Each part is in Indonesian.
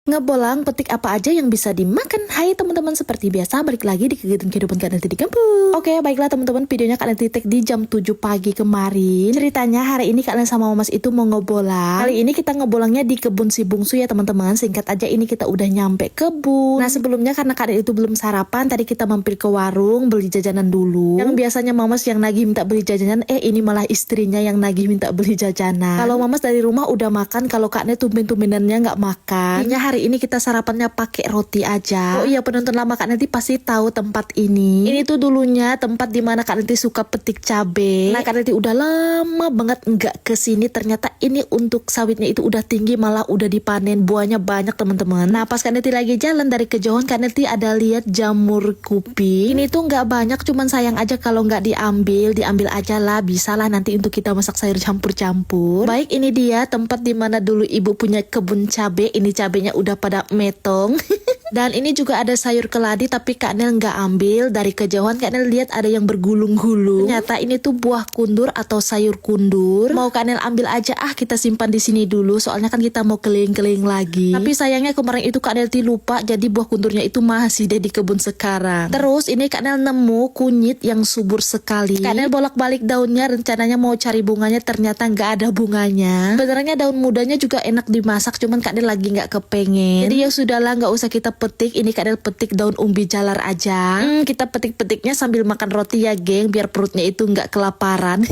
Ngebolang petik apa aja yang bisa dimakan. Hai teman-teman, seperti biasa balik lagi di kegiatan kehidupan Kak Nelti di kampung. Oke, baiklah teman-teman, videonya Kak Nelti take di jam 7 pagi kemarin. Ceritanya hari ini Kak Nelti sama Mas itu mau ngebolang. Kali ini kita ngebolangnya di kebun si bungsu ya teman-teman. Singkat aja ini kita udah nyampe kebun. Nah sebelumnya karena Kak Nelti itu belum sarapan, tadi kita mampir ke warung beli jajanan dulu. Yang biasanya Mamas yang nagih minta beli jajanan, ini malah istrinya yang nagih minta beli jajanan. Kalau Mamas dari rumah udah makan, kalau Kak Nelti tumben-tumbenannya nggak makan. Hari ini kita sarapannya pakai roti aja. Oh iya, penonton lama Kak Nelti pasti tahu tempat ini. Ini tuh dulunya tempat dimana Kak Nelti suka petik cabe. Nah Kak Nelti udah lama banget nggak kesini. Ternyata ini untuk sawitnya itu udah tinggi, malah udah dipanen, buahnya banyak teman-teman. Nah pas Kak Nelti lagi jalan dari kejauhan, Kak Nelti ada lihat jamur kuping. Ini tuh nggak banyak, cuman sayang aja kalau nggak diambil aja lah, bisa lah nanti untuk kita masak sayur campur-campur. Baik, ini dia tempat dimana dulu ibu punya kebun cabe. Ini cabenya udah pada metong. Dan ini juga ada sayur keladi, tapi Kak Nel nggak ambil. Dari kejauhan Kak Nel lihat ada yang bergulung-gulung. Ternyata ini tuh buah kundur atau sayur kundur. Mau Kak Nel ambil aja, kita simpan di sini dulu. Soalnya kan kita mau keliling-keliling lagi. Tapi sayangnya kemarin itu Kak Nel lupa, jadi buah kundurnya itu masih deh di kebun sekarang. Terus ini Kak Nel nemu kunyit yang subur sekali. Kak Nel bolak-balik daunnya, rencananya mau cari bunganya, ternyata nggak ada bunganya. Sebenarnya daun mudanya juga enak dimasak, cuman Kak Nel lagi nggak kepengen. Jadi ya sudahlah, nggak usah kita petik. Ini Kak Nel petik daun umbi jalar aja. Kita petik-petiknya sambil makan roti ya geng, biar perutnya itu nggak kelaparan.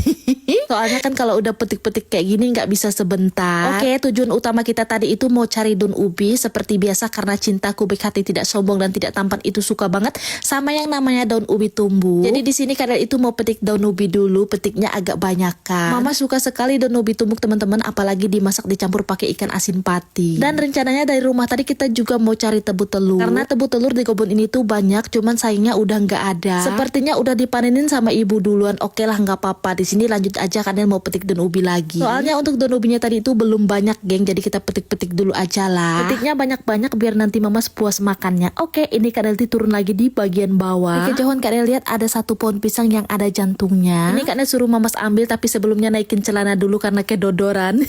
Soalnya kan kalau udah petik-petik kayak gini nggak bisa sebentar. Oke, tujuan utama kita tadi itu mau cari daun ubi. Seperti biasa karena cintaku baik hati, tidak sombong dan tidak tampan, itu suka banget sama yang namanya daun ubi tumbuh. Jadi di sini Kak Nel itu mau petik daun ubi dulu, petiknya agak banyakan. Mama suka sekali daun ubi tumbuk teman-teman, apalagi dimasak dicampur pakai ikan asin pati. Dan rencananya dari rumah tadi kita juga mau cari tebu telur. Karena tebu telur di kebun ini tuh banyak, cuman sayangnya udah nggak ada. Sepertinya udah dipanenin sama ibu duluan. Oke lah, nggak apa-apa. Di sini lanjut aja, kalian mau petik daun ubi lagi. Soalnya untuk daun ubinya tadi itu belum banyak, geng. Jadi kita petik-petik dulu aja lah. Petiknya banyak-banyak biar nanti Mamas puas makannya. Oke, ini Kak Nel turun lagi di bagian bawah. Di kejauhan Kak Nel lihat ada satu pohon pisang yang ada jantungnya. Ini Kak Nel suruh Mamas ambil, tapi sebelumnya naikin celana dulu karena kedodoran.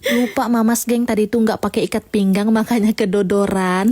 Lupa Mamas geng, tadi tuh nggak pakai ikat pinggang, makanya kedodoran.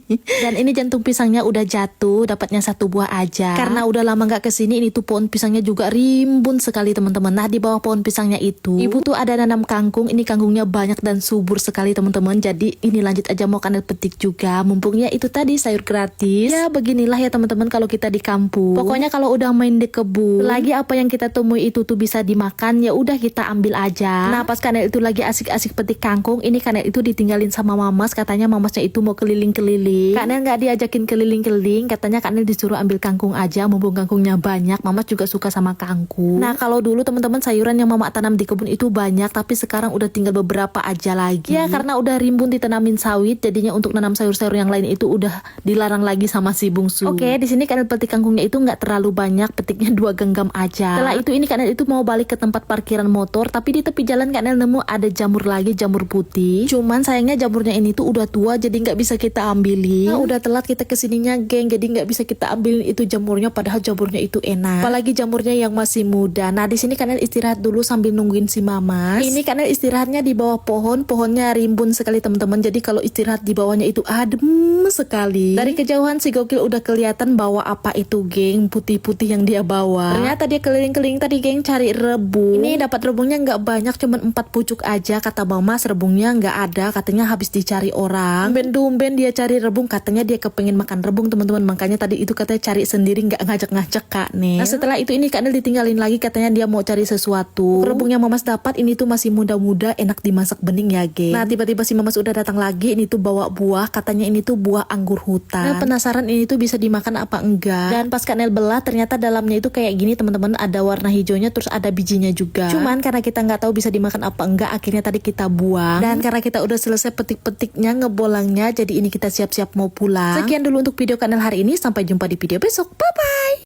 Dan ini jantung pisangnya udah jatuh, dapatnya satu buah aja. Karena udah lama nggak kesini, ini tuh pohon pisangnya juga rimbun sekali teman-teman. Nah di bawah pohon pisangnya itu, ibu tuh ada nanam kangkung. Ini kangkungnya banyak dan subur sekali teman-teman. Jadi ini lanjut aja mau Kak Nel petik juga. Mumpungnya itu tadi sayur gratis. Ya beginilah ya teman-teman kalau kita di kampung. Pokoknya kalau udah main di kebun, lagi apa yang kita temui itu tuh bisa dimakan, ya udah kita ambil aja. Nah pas Kak Nel itu lagi asik-asik petik kangkung, ini Kak Nel itu ditinggalin sama Mamas. Katanya Mamasnya itu mau keliling-keliling. Kak Nel nggak diajakin keliling-keliling, katanya Kak Nel disuruh ambil kangkung aja, mumpung kangkungnya banyak. Mama juga suka sama kangkung. Nah kalau dulu teman-teman sayuran yang Mama tanam di kebun itu banyak, tapi sekarang udah tinggal beberapa aja lagi. Ya karena udah rimbun ditanamin sawit, jadinya untuk nanam sayur-sayur yang lain itu udah dilarang lagi sama si bungsu. Oke, di sini Kak Nel petik kangkungnya itu nggak terlalu banyak, petiknya 2 genggam aja. Setelah itu ini Kak Nel itu mau balik ke tempat parkiran motor, tapi di tepi jalan Kak Nel nemu ada jamur lagi, jamur putih. Cuman sayangnya jamurnya ini tuh udah tua, jadi nggak bisa kita ambilin. Nah udah telat kita kesininya geng, jadi nggak bisa kita ambilin itu jamurnya, padahal jamurnya itu enak. Apalagi jamurnya yang masih muda. Nah di sini Kak Nel istirahat dulu sambil nungguin si Mamas. Ini Kak Nel istirahatnya di bawah pohon, pohonnya rimbun sekali teman-teman. Jadi kalau istirahat di bawahnya itu adem sekali. Dari kejauhan si Gokil udah kelihatan bawa apa itu geng, putih-putih yang dia bawa. Ternyata dia keliling-keliling tadi geng cari rebung. Ini dapat rebungnya nggak banyak, cuman 4 pucuk aja. Kata Mamas rebungnya nggak ada, katanya habis dicari orang. Dumben dia cari rebung, katanya dia kepengen makan rebung teman-teman, makanya tadi itu katanya cari sendiri, nggak ngajak-ngajak Kak Nel. Nah setelah itu ini Kak Nel ditinggalin lagi, katanya dia mau cari sesuatu. Rebungnya Mamas dapat, ini tuh masih muda-muda, enak dimasak bening ya geng. Nah tiba-tiba si Mamas udah datang lagi, ini tuh bawa buah, katanya ini tuh buah anggur hutan. Nah penasaran ini tuh bisa dimakan apa enggak. Dan pas Kak Nel belah, ternyata dalamnya itu kayak gini teman-teman, ada warna hijaunya, terus ada bijinya juga. Cuman karena kita nggak tahu bisa dimakan apa enggak, akhirnya tadi kita buang. Dan karena kita udah selesai petik-petiknya, ngebolangnya, jadi ini kita siap-siap mau pulang. Sekian dulu untuk video Kak Nel hari ini, sampai jumpa di video besok. Bye bye.